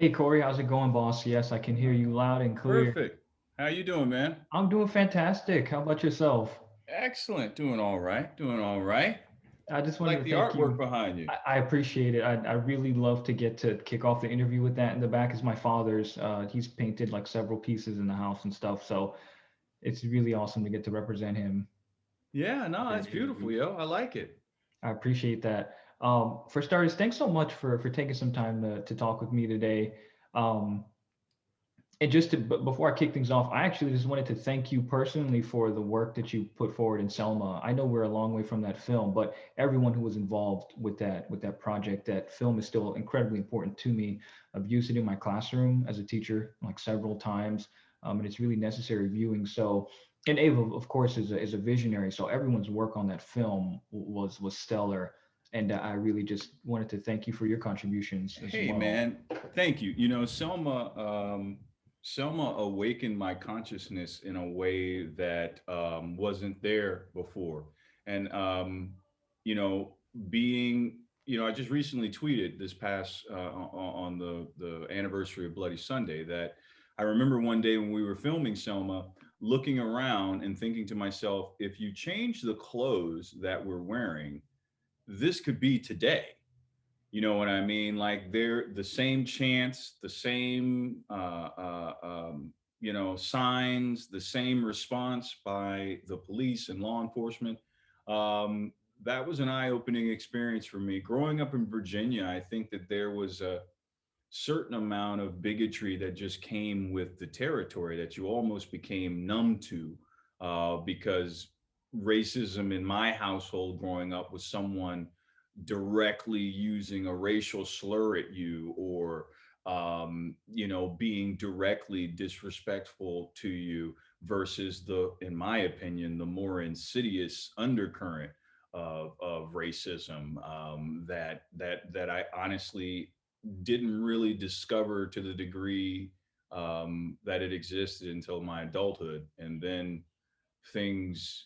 Hey Corey, how's it going, boss? Yes, I can hear you loud and clear. Perfect. How you doing, man? I'm doing fantastic. How about yourself? Excellent. Doing all right. Doing all right. I just wanted Like to the thank artwork you. behind you. I appreciate it. I really love to get to kick off the interview with that. In the back is my father's. He's painted like several pieces in the house and stuff, so it's really awesome to get to represent him Yeah, no, during that's the beautiful, interview. yo. I like it. I appreciate that. For starters, thanks so much for taking some time to talk with me today. Um, and just to before I kick things off, I actually just wanted to thank you personally for the work that you put forward in Selma. I know we're a long way from that film, but everyone who was involved with that project, that film is still incredibly important to me. I've used it in my classroom as a teacher like several times, and it's really necessary viewing. So, and Ava, of course, is a visionary. So everyone's work on that film was stellar, and I really just wanted to thank you for your contributions as Hey, well. man. Thank you. Selma awakened my consciousness in a way that wasn't there before. And you know, being, I just recently tweeted this past on the anniversary of Bloody Sunday that I remember one day when we were filming Selma, looking around and thinking to myself, if you change the clothes that we're wearing, this could be today. You know what I mean? Like they're the same chants, the same signs, the same response by the police and law enforcement. Um, that was an eye-opening experience for me. Growing up in Virginia, I think that there was a certain amount of bigotry that just came with the territory that you almost became numb to, because racism in my household growing up was someone directly using a racial slur at you, or being directly disrespectful to you, versus the, in my opinion, the more insidious undercurrent of racism, that I honestly didn't really discover to the degree that it existed until my adulthood. And then things,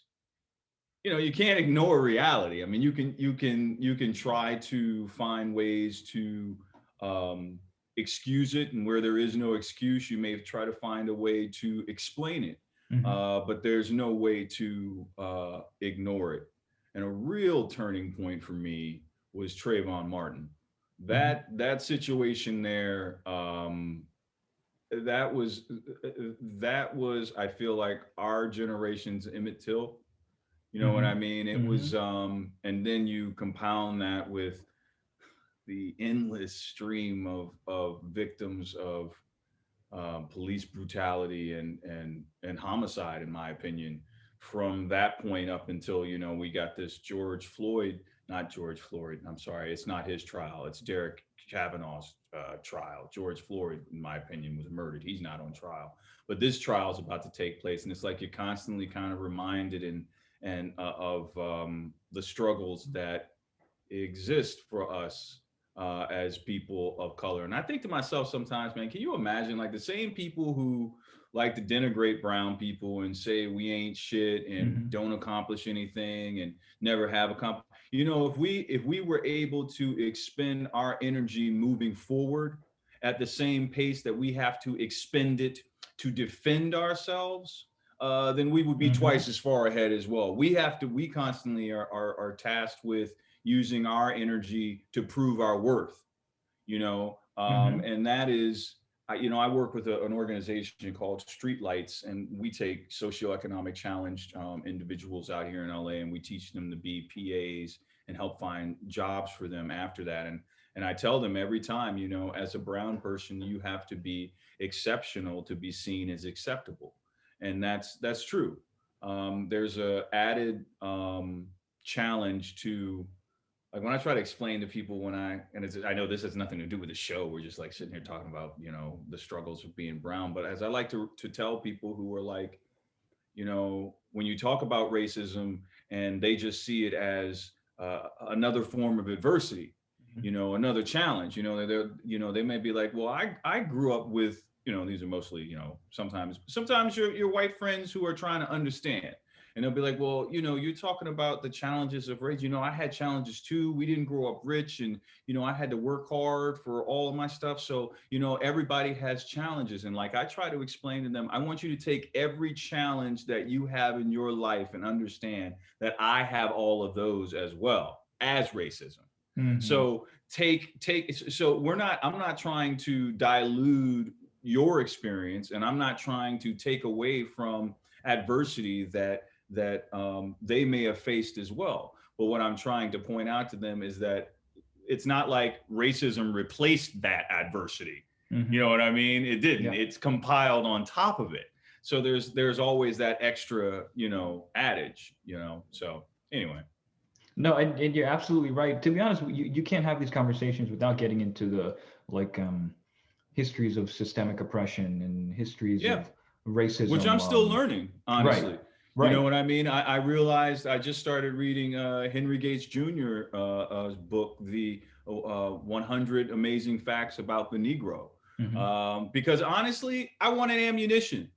you can't ignore reality. I mean, you can try to find ways to um, excuse it, and where there is no excuse, you may try to find a way to explain it. Mhm. But there's no way to ignore it. And a real turning point for me was Trayvon Martin. Mhm. That situation there, that was that was, I feel like, our generation's Emmett Till. You know what I Mhm. mean? It was, Mhm. and then you compound that with the endless stream of victims of police brutality and homicide, in my opinion, from that point up until, we got this George Floyd, not George Floyd. I'm sorry, it's not his trial. It's Derek Kavanaugh's trial. George Floyd, in my opinion, was murdered. He's not on trial, but this trial is about to take place, and it's like you're constantly kind of reminded and of the struggles that exist for us as people of color. And I think to myself sometimes, man, can you imagine, like, the same people who like to denigrate brown people and say we ain't shit and Mhm. don't accomplish anything and never have if we were able to expend our energy moving forward at the same pace that we have to expend it to defend ourselves, then we would be Mhm. twice as far ahead as well. We constantly are tasked with using our energy to prove our worth, Mhm. and that is, I work with an organization called Streetlights, and we take socioeconomic challenged individuals out here in LA, and we teach them to be PAs and help find jobs for them after that. And I tell them every time, as a brown person, you have to be exceptional to be seen as acceptable, and that's true. There's a added challenge to, like, when I try to explain to people, I know this has nothing to do with the show. We're just like sitting here talking about, the struggles of being brown. But as I like to tell people who are like, when you talk about racism and they just see it as another form of adversity, another challenge, they may be like, well, I grew up with, these are mostly, sometimes your white friends who are trying to understand. And they'll be like, well, you're talking about the challenges of race. I had challenges too. We didn't grow up rich, and I had to work hard for all of my stuff. So, everybody has challenges. And like I try to explain to them, I want you to take every challenge that you have in your life and understand that I have all of those as well as racism. Hmm. So so I'm not trying to dilute your experience, and I'm not trying to take away from adversity that they may have faced as well. But what I'm trying to point out to them is that it's not like racism replaced that adversity. You Hmm. know what I mean? It didn't. Yeah. It's compiled on top of it. So there's always that extra, adage, So anyway. No, and you're absolutely right. To be honest, you can't have these conversations without getting into the like histories of systemic oppression and histories Yeah. of Which racism. I'm still learning, Right, honestly. You know right. what I mean? I realized I just started reading Henry Gates Jr. Book, the 100 Amazing Facts About the Negro. Hmm. Because honestly, I wanted ammunition.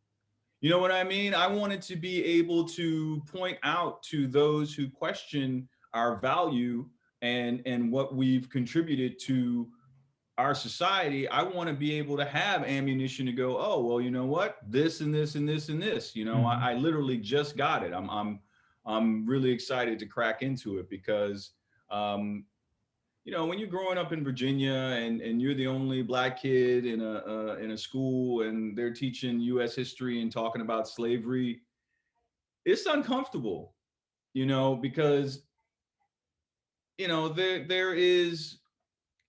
You know what I mean? I wanted to be able to point out to those who question our value and what we've contributed to our society. I want to be able to have ammunition to go, oh, well, you know what? This and this and this and this. Hmm. I literally just got it. I'm really excited to crack into it because um, when you're growing up in Virginia and you're the only black kid in a school and they're teaching U.S. history and talking about slavery, it's uncomfortable, because there is,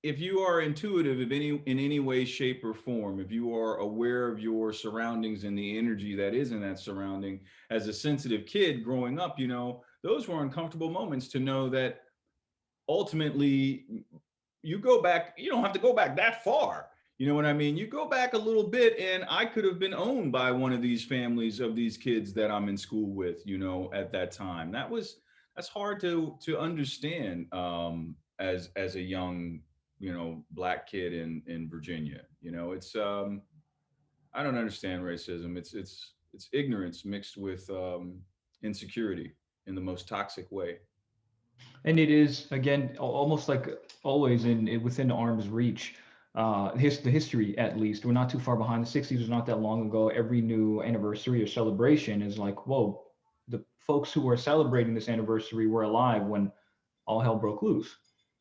if you are intuitive in any way, shape, or form, if you are aware of your surroundings and the energy that is in that surrounding, as a sensitive kid growing up, those were uncomfortable moments to know that ultimately you go back, you don't have to go back that far. You know what I mean? You go back a little bit, and I could have been owned by one of these families of these kids that I'm in school with, at that time. That's hard to understand as a young, black kid in Virginia. It's I don't understand racism. It's ignorance mixed with insecurity in the most toxic way. And it is again almost like always within arm's reach. The history, at least, we're not too far behind. The '60s was not that long ago. Every new anniversary or celebration is like, whoa, the folks who were celebrating this anniversary were alive when all hell broke loose.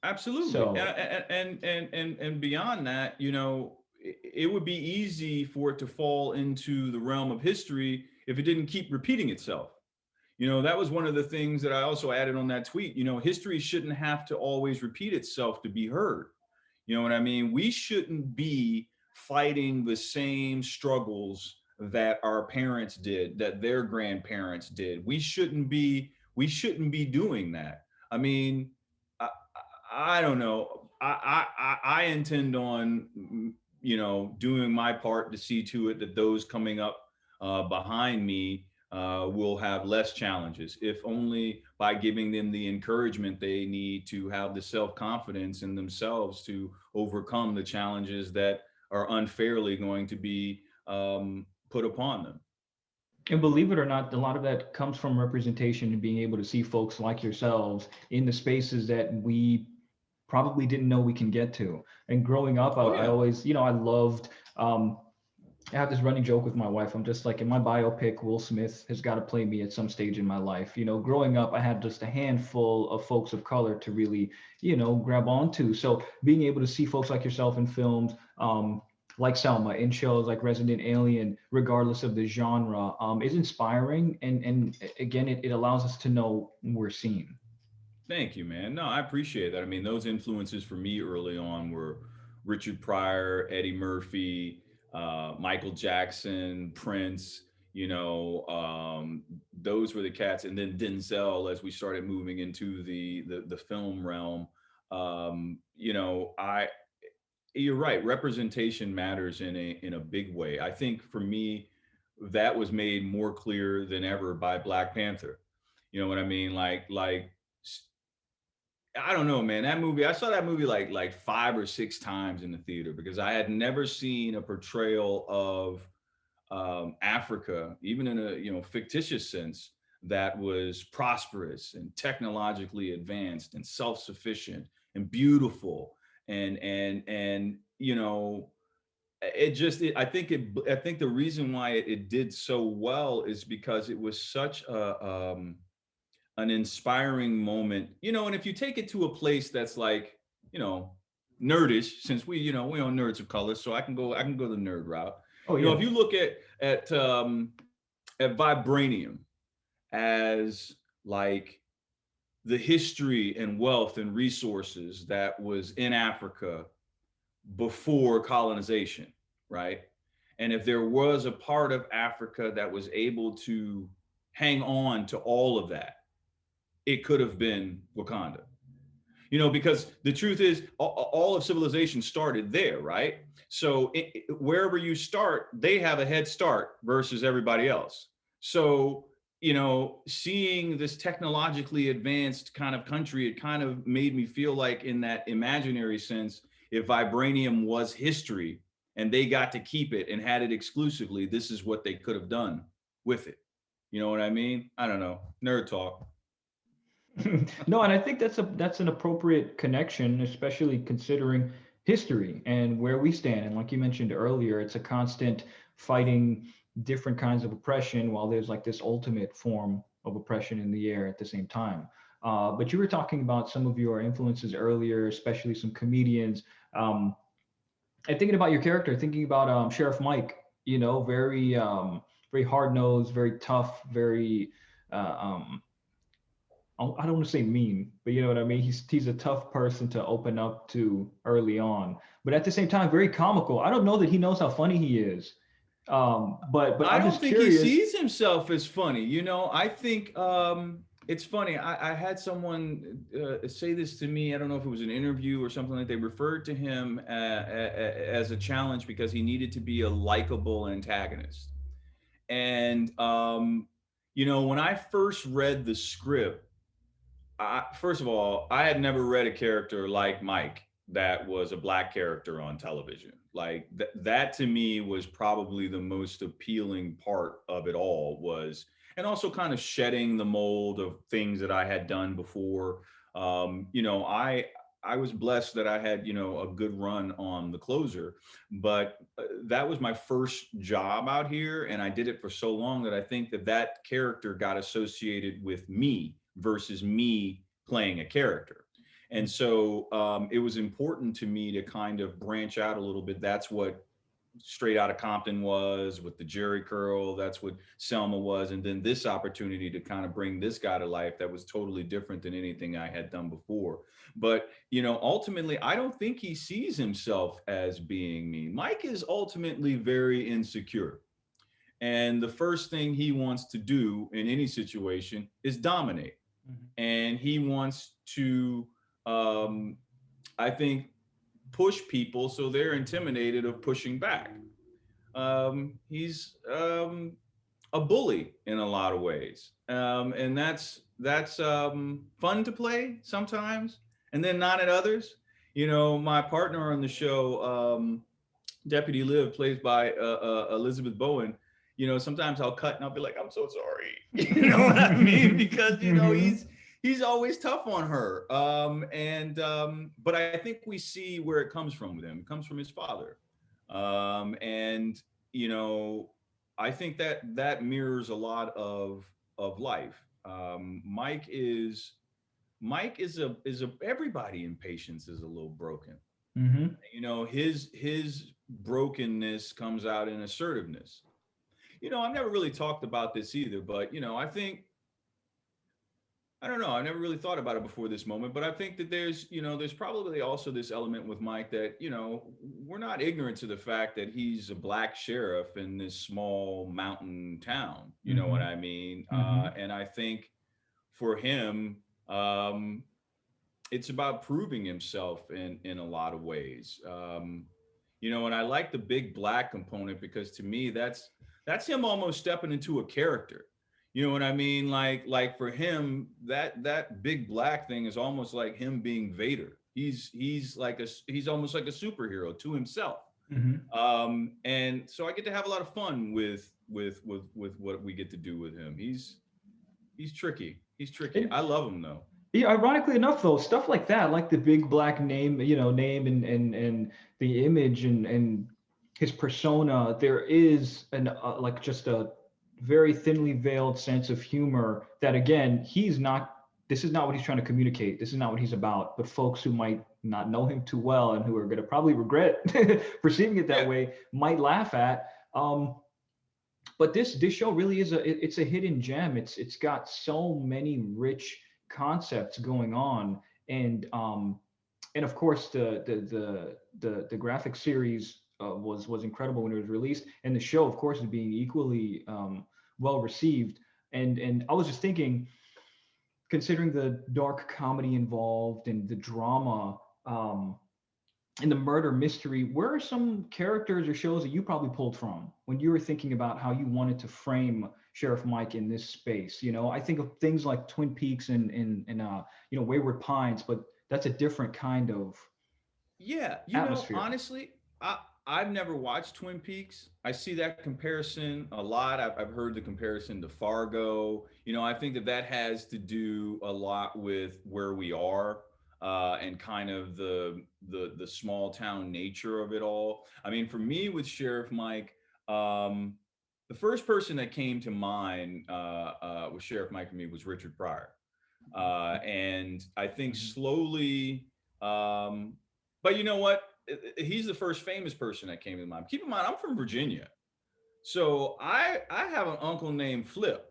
Absolutely. So And beyond that, it would be easy for it to fall into the realm of history if it didn't keep repeating itself. That was one of the things that I also added on that tweet. History shouldn't have to always repeat itself to be heard. You know what I mean? We shouldn't be fighting the same struggles that our parents did, that their grandparents did. We shouldn't be doing that. I mean, I, I don't know. I intend on doing my part to see to it that those coming up behind me will have less challenges, if only by giving them the encouragement they need to have the self confidence in themselves to overcome the challenges that are unfairly going to be put upon them. and believe it or not, a lot of that comes from representation and being able to see folks like yourselves in the spaces that we probably didn't know we can get to. And growing up, Oh I yeah, always, I loved. I have this running joke with my wife. I'm just like, in my biopic, Will Smith has got to play me at some stage in my life. Growing up, I had just a handful of folks of color to really, grab onto. So being able to see folks like yourself in films, like Selma, in shows like Resident Alien, regardless of the genre, is inspiring. And again, it allows us to know we're seen. thank you, man. No, I appreciate that. I mean, those influences for me early on were Richard Pryor, Eddie Murphy, Michael Jackson, Prince. Those were the cats, and then Denzel as we started moving into the film realm. I You're right. Representation matters in a big way. I think for me, that was made more clear than ever by Black Panther. You know what I mean? I don't know, man. That movie, I saw that movie like 5 or 6 times in the theater because I had never seen a portrayal of Africa, even in a fictitious sense, that was prosperous and technologically advanced and self-sufficient and beautiful and you know, I think the reason why it did so well is because it was such an inspiring moment, you know. And if you take it to a place that's like, you know, nerdish, since we are nerds of color, so I can go the nerd route. Oh You know, yeah. if you look at vibranium as like the history and wealth and resources that was in Africa before colonization, right? And if there was a part of Africa that was able to hang on to all of that, it could have been Wakanda. You know, because the truth is, all of civilization started there, right? So wherever you start, they have a head start versus everybody else. So, you know, seeing this technologically advanced kind of country, it kind of made me feel like, in that imaginary sense, if vibranium was history and they got to keep it and had it exclusively, this is what they could have done with it. You know what I mean? I don't know. Nerd talk. No, and I think that's an appropriate connection, especially considering history and where we stand. And like you mentioned earlier, it's a constant fighting different kinds of oppression while there's like this ultimate form of oppression in the air at the same time. But you were talking about some of your influences earlier, especially some comedians. Um, and thinking about your character, thinking about Sheriff Mike, you know, very hard nosed, very tough, very um, I don't want to say mean, but you know what I mean. He's a tough person to open up to early on, but at the same time, very comical. I don't know that he knows how funny he is, but I I'm don't just think he curious. sees himself as funny. You know, I think it's funny. I had someone say this to me. I don't know if it was an interview or something, like they referred to him as a challenge because he needed to be a likable antagonist. And you know, when I first read the script, first of all, I had never read a character like Mike that was a black character on television. Like that to me was probably the most appealing part of it all, was, and also kind of shedding the mold of things that I had done before. You know, I was blessed that I had, you know, a good run on The Closer, but that was my first job out here, and I did it for so long that I think that that character got associated with me versus me playing a character. And so it was important to me to kind of branch out a little bit. That's what Straight Outta Compton was with the Jerry Curl. That's what Selma was. And then this opportunity to kind of bring this guy to life that was totally different than anything I had done before. But, you know, ultimately, I don't think he sees himself as being mean. Mike is ultimately very insecure. And the first thing he wants to do in any situation is dominate. Mhm. And he wants to, I think, push people so they're intimidated of pushing back. He's a bully in a lot of ways, and that's fun to play sometimes, and then not at others. You know, my partner on the show, Deputy Liv, plays by Elizabeth Bowen. You know, sometimes I'll cut and I'll be like, "I'm so sorry." You know what I mean? Because you know Mhm. he's always tough on her. But I think we see where it comes from with him. It comes from his father, and you know, I think that that mirrors a lot of life. Mike is a everybody in patience is a little broken. Mhm. You know, his brokenness comes out in assertiveness. You know, I've never really talked about this either, but you know, I don't know. I never really thought about it before this moment, but I think that there's, you know, there's probably also this element with Mike that, you know, we're not ignorant to the fact that he's a black sheriff in this small mountain town. You know what Mhm. I mean? Mhm. And I think for him, um, it's about proving himself in a lot of ways. You know, and I like the big black component because to me that's him almost stepping into a character. You know what I mean? Like for him, that big black thing is almost like him being Vader. He's almost like a superhero to himself. Mhm. And so I get to have a lot of fun with what we get to do with him. He's He's tricky. He's tricky. And I love him though. yeah, ironically enough, though, stuff like that, like the big black name, name and the image and his persona, there is an like just a very thinly veiled sense of humor that again, he's not. This is not what he's trying to communicate. This is not what he's about. But folks who might not know him too well and who are going to probably regret perceiving it that Yeah. way might laugh at. But this show really is it's a hidden gem. It's got so many rich concepts going on, and of course the graphic series was incredible when it was released, and the show of course is being equally well received. And I was just thinking, considering the dark comedy involved and the drama. In the murder mystery, where are some characters or shows that you probably pulled from when you were thinking about how you wanted to frame Sheriff Mike in this space? I think of things like Twin Peaks and Wayward Pines, but that's a different kind of Yeah, atmosphere. honestly, I've never watched Twin Peaks. I see that comparison a lot. I've heard the comparison to Fargo. I think that that has to do a lot with where we are, and kind of the small town nature of it all. I mean, for me with Sheriff Mike, um, the first person that came to mind with Sheriff Mike for me was Richard Pryor, and I think Mhm. slowly. But you know what? He's the first famous person that came to mind. Keep in mind, I'm from Virginia, so I have an uncle named Flip,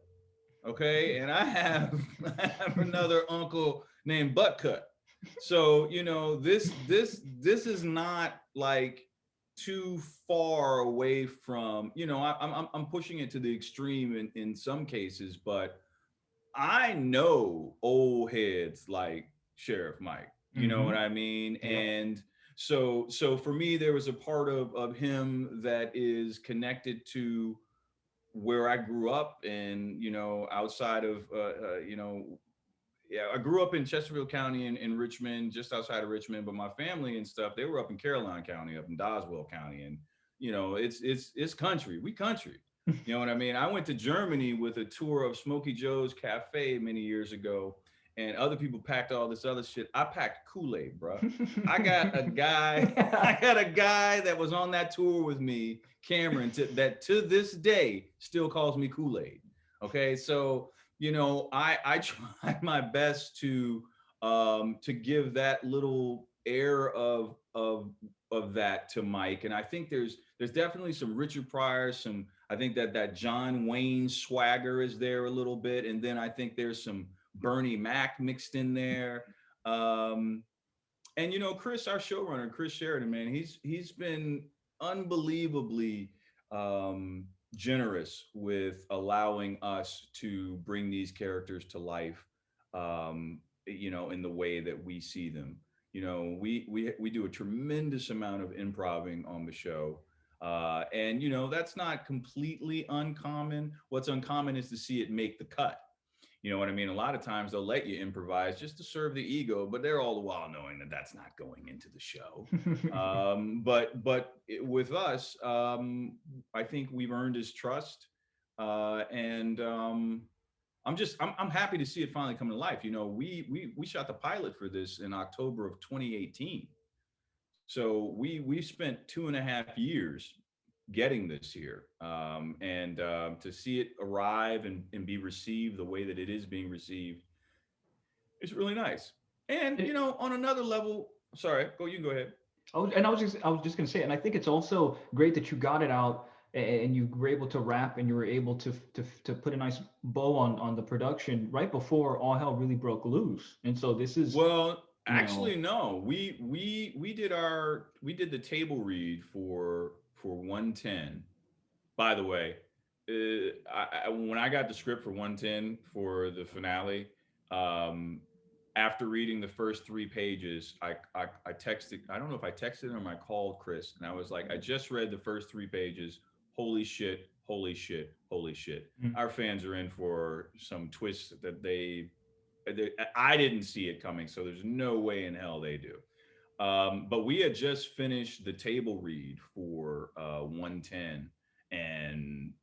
okay, and I have I have another uncle named Buttcut. So this is not like too far away from I'm pushing it to the extreme in some cases, but I know old heads like Sheriff Mike. You know what Mhm. I mean? Yep. And so for me, there was a part of him that is connected to where I grew up, and outside of yeah, I grew up in Chesterfield County in Richmond, just outside of Richmond, but my family and stuff, they were up in Caroline County, up in Doswell County, and it's country. We country. You know what I mean? I went to Germany with a tour of Smokey Joe's Cafe many years ago, and other people packed all this other shit. I packed Kool-Aid, bro. I got a guy, I got a guy that was on that tour with me, Cameron, that to this day still calls me Kool-Aid. Okay, so I try my best to give that little air of that to Mike, and I think there's definitely some Richard Pryor, some I think that John Wayne swagger is there a little bit, and then I think there's some Bernie Mac mixed in there. Um, and Chris, our showrunner, Chris Sheridan, man, he's been unbelievably generous with allowing us to bring these characters to life, in the way that we see them. We do a tremendous amount of improving on the show. And that's not completely uncommon. What's uncommon is to see it make the cut. You know what I mean? A lot of times they'll let you improvise just to serve the ego, but they're all the while knowing that that's not going into the show. With us, I think we've earned his trust, and I'm happy to see it finally come to life. We shot the pilot for this in October of 2018, so we spent 2.5 years getting this here, and to see it arrive and be received the way that it is being received, it's really nice. And It- on another level, sorry, you can go ahead. I was just gonna say, and I think it's also great that you got it out and you were able to wrap and you were able to put a nice bow on the production right before all hell really broke loose. And so this is, Well, you actually, know, no. We did the table read for 110. By the way, when I got the script for 110 for the finale, um, after reading the first 3 pages, I texted. I don't know if I texted him or I called Chris, and I was like, I just read the first 3 pages. Holy shit! Holy shit! Holy shit! mm, Our fans are in for some twists that I didn't see it coming, so there's no way in hell they do. But we had just finished the table read for 110, and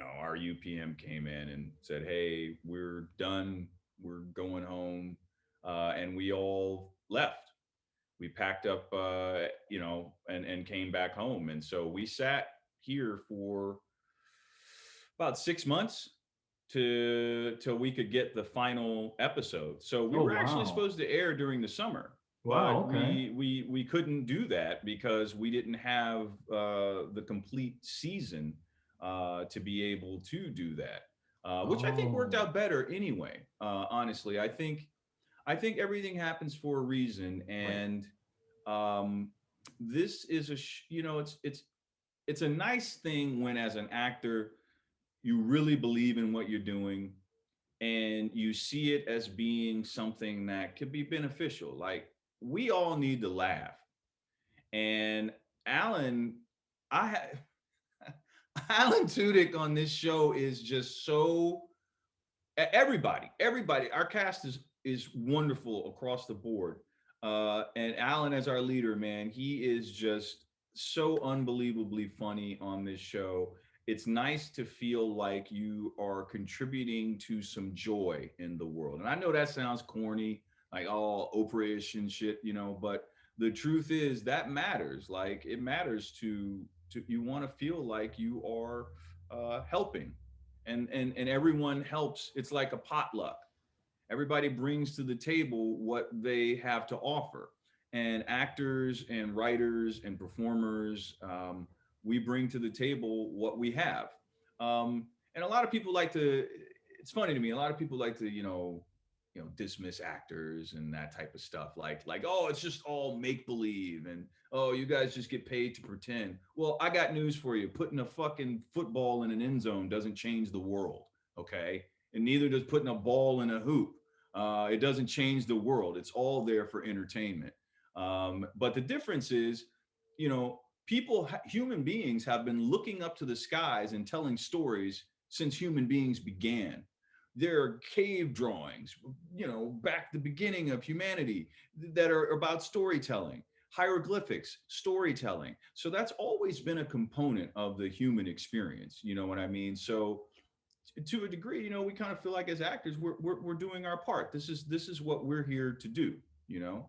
our UPM came in and said, "Hey, we're done. We're going home," and we all left. We packed up, and came back home. And so we sat here for about 6 months to till we could get the final episode. So we Oh, were actually wow. supposed to air during the summer, Wow. but Okay. we couldn't do that because we didn't have the complete season to be able to do that, which I think worked Oh, out better anyway. Honestly, I think everything happens for a reason, right. and um, this is it's a nice thing when, as an actor, you really believe in what you're doing and you see it as being something that could be beneficial. Like, we all need to laugh. And Alan, I Alan Tudyk on this show is just so, everybody, our cast is wonderful across the board. And Alan, as our leader, man, he is just so unbelievably funny on this show. It's nice to feel like you are contributing to some joy in the world. And I know that sounds corny, like all Oprah-ish and shit, but the truth is that matters. Like, it matters to you want to feel like you are helping, and everyone helps. It's like a potluck. Everybody brings to the table what they have to offer, and actors and writers and performers, we bring to the table what we have. And a lot of people like to, it's funny to me, a lot of people like to, dismiss actors and that type of stuff, like, oh, it's just all make believe, and oh, you guys just get paid to pretend. Well, I got news for you: putting a fucking football in an end zone doesn't change the world. Okay, and neither does putting a ball in a hoop. It doesn't change the world. It's all there for entertainment. But the difference is, human beings have been looking up to the skies and telling stories since human beings began. There are cave drawings, back to the beginning of humanity, that are about storytelling, hieroglyphics, storytelling. So that's always been a component of the human experience. You know what I mean? So to a degree, we kind of feel like, as actors, we're doing our part. This is what we're here to do. You know.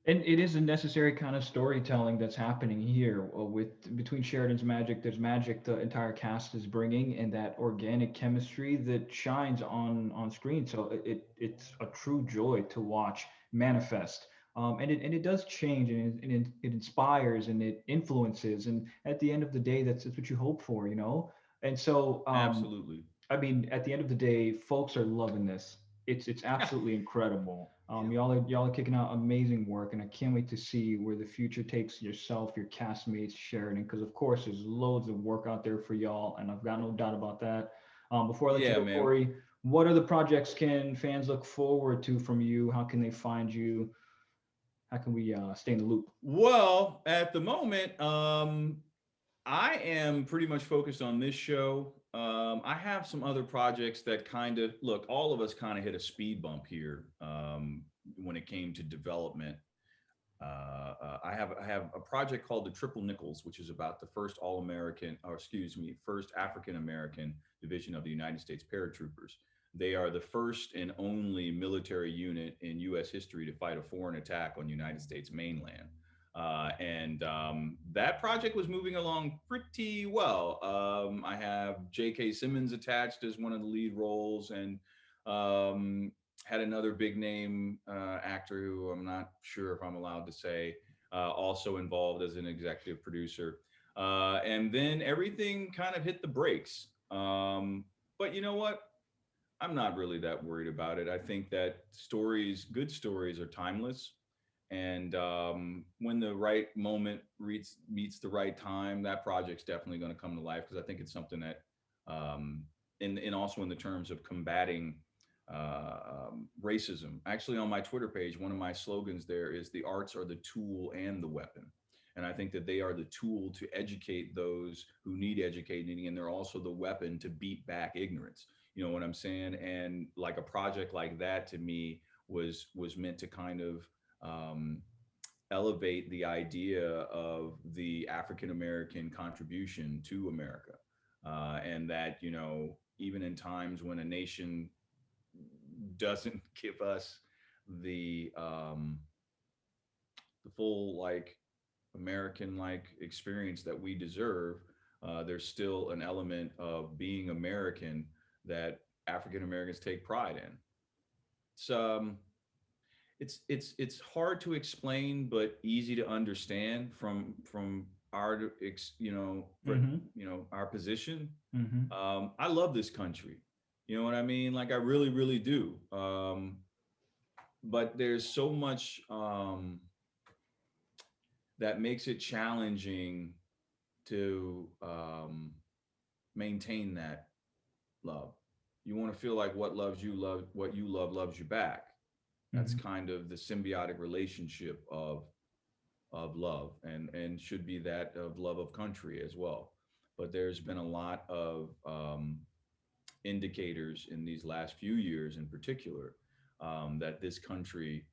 And it is a necessary kind of storytelling that's happening here with between Sheridan's magic. There's magic the entire cast is bringing, and that organic chemistry that shines on screen. So it's a true joy to watch manifest. And it does change, and it inspires and it influences. And at the end of the day, that's what you hope for, you know. And so Absolutely. I mean, at the end of the day, folks are loving this. It's absolutely incredible. Yeah. Y'all are kicking out amazing work, and I can't wait to see where the future takes yourself, your castmates, Sheridan, because of course there's loads of work out there for y'all, and I've got no doubt about that. Before I let you Yeah, go, man. Corey, what other projects can fans look forward to from you? How can they find you? How can we stay in the loop? Well, at the moment, I am pretty much focused on this show. I have some other projects that kind of look. All of us kind of hit a speed bump here, when it came to development. I have a project called the Triple Nickels, which is about the first All American, or excuse me, first African American division of the United States Paratroopers. They are the first and only military unit in U.S. history to fight a foreign attack on United States mainland. And that project was moving along pretty well. I have J.K. Simmons attached as one of the lead roles, and um, had another big name actor who I'm not sure if I'm allowed to say, also involved as an executive producer. And then everything kind of hit the brakes. But you know what? I'm not really that worried about it. I think that good stories are timeless. And when the right moment meets the right time, that project's definitely going to come to life, because I think it's something that, in also in the terms of combating racism. Actually, on my Twitter page, one of my slogans there is, "The arts are the tool and the weapon." And I think that they are the tool to educate those who need educating, and they're also the weapon to beat back ignorance. You know what I'm saying? And like, a project like that, to me, was meant to kind of um, elevate the idea of the African American contribution to America. and that, you know, even in times when a nation doesn't give us the um, the full like American like experience that we deserve, there's still an element of being American that African Americans take pride in. It's it's hard to explain, but easy to understand from our you know, Mm-hmm. you know, our position. Mm-hmm. I love this country. You know what I mean? Like I really, really do. But there's so much that makes it challenging to maintain that love. You want to feel like what loves you, love what you love loves you back. That's Mm-hmm. kind of the symbiotic relationship of love, and should be that of love of country as well. But there's been a lot of indicators in these last few years, in particular, that this country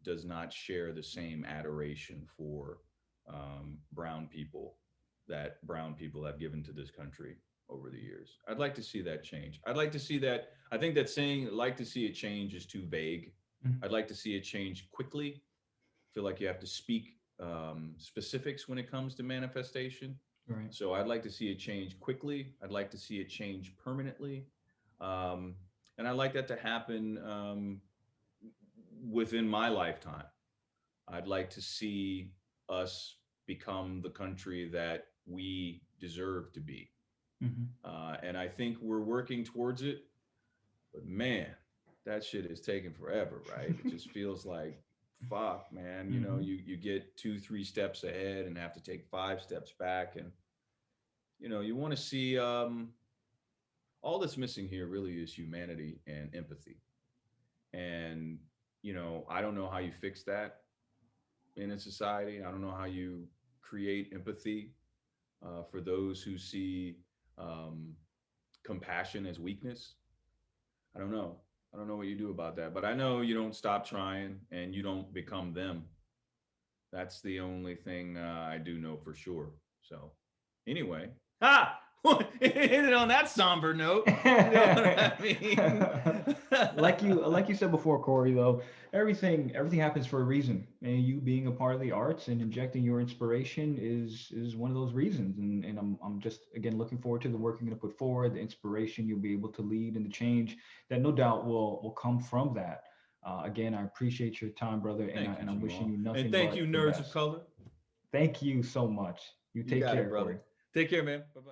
does not share the same adoration for brown people that brown people have given to this country over the years. I'd like to see that change. I'd like to see that. I think that saying like to see it change is too vague. Mm-hmm. I'd like to see it change quickly. I feel like you have to speak specifics when it comes to manifestation. Right. So I'd like to see it change quickly. I'd like to see it change permanently. Um, and I'd like that to happen within my lifetime. I'd like to see us become the country that we deserve to be. Mm-hmm. And I think we're working towards it. But man, that shit is taking forever, right? It just feels like, fuck, man. You know, Mm-hmm. you get two, three steps ahead and have to take five steps back. And, you know, you want to see all that's missing here really is humanity and empathy. And, you know, I don't know how you fix that in a society. I don't know how you create empathy for those who see um, compassion as weakness. I don't know. I don't know what you do about that, but I know you don't stop trying and you don't become them. That's the only thing I do know for sure. So, anyway, ended on that somber note. You know what I mean? Like you said before, Corey, though, everything happens for a reason. And you being a part of the arts and injecting your inspiration is one of those reasons. And I'm just again looking forward to the work you're gonna put forward, the inspiration you'll be able to lead and the change that no doubt will come from that. Again, I appreciate your time, brother, Thank you, and I'm wishing Jamal. you And nothing thank you, but the nerds of best. color. Thank you so much. You You take got it, care, brother. Corey. Take care, man. Bye bye.